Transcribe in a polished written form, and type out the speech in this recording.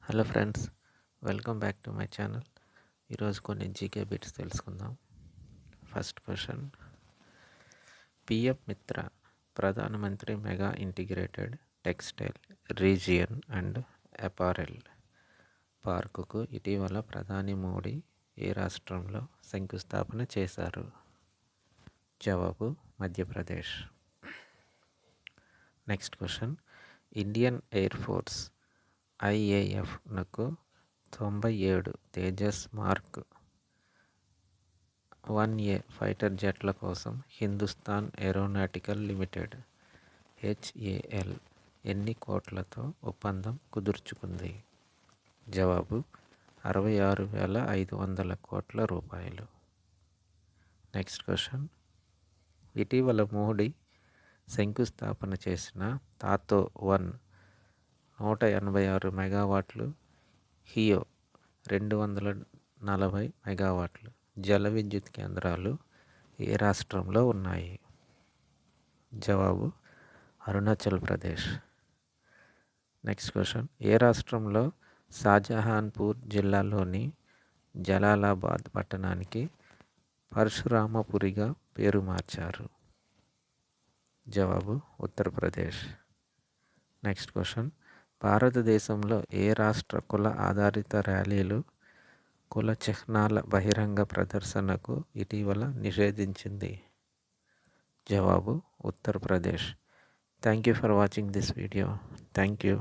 Hello friends, welcome back to my channel. ఈరోజు కొన్ని GK bits తెలుసుకుందాం. First question, PM Mitra Pradhanmantri mega integrated textile region and apparel పార్కుకు ఇటీవల ప్రధాని మోడీ ఏ రాష్ట్రంలో శంకుస్థాపన చేశారు? జవాబు Madhya Pradesh. Next question, Indian air force ఐఏఎఫ్నకు 97 తేజస్ మార్క్ 1A ఫైటర్ జెట్ల కోసం హిందుస్థాన్ ఏరోనాటికల్ లిమిటెడ్ HAL ఎన్ని కోట్లతో ఒప్పందం కుదుర్చుకుంది? జవాబు 66,500 కోట్ల రూపాయలు. నెక్స్ట్ క్వశ్చన్, ఇటీవల మోడీ శంకుస్థాపన చేసిన తాతో 1 186 మెగావాట్లు, హియో 240 మెగావాట్లు జల విద్యుత్ కేంద్రాలు ఏ రాష్ట్రంలో ఉన్నాయి? జవాబు అరుణాచల్ ప్రదేశ్. నెక్స్ట్ క్వశ్చన్, ఏ రాష్ట్రంలో షాజహాన్పూర్ జిల్లాలోని జలాలాబాద్ పట్టణానికి పరశురామపురిగా పేరు మార్చారు? జవాబు ఉత్తరప్రదేశ్. నెక్స్ట్ క్వశ్చన్, భారతదేశంలో ఏ రాష్ట్ర కుల ఆధారిత ర్యాలీలు, కుల చిహ్నాల బహిరంగ ప్రదర్శనకు ఇటీవల నిషేధించింది? జవాబు Uttar Pradesh. Thank you for watching this video. Thank you.